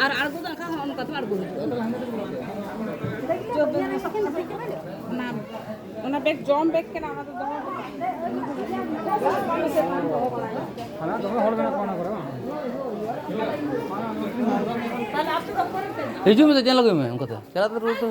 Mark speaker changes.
Speaker 1: আর আড়গো দেখা অনকা তো আড়গো না ওনা বেগ জম বেগ কেন আমাদের
Speaker 2: हिजू में तो क्या लगे मैं उनका तो चला तो रोड तो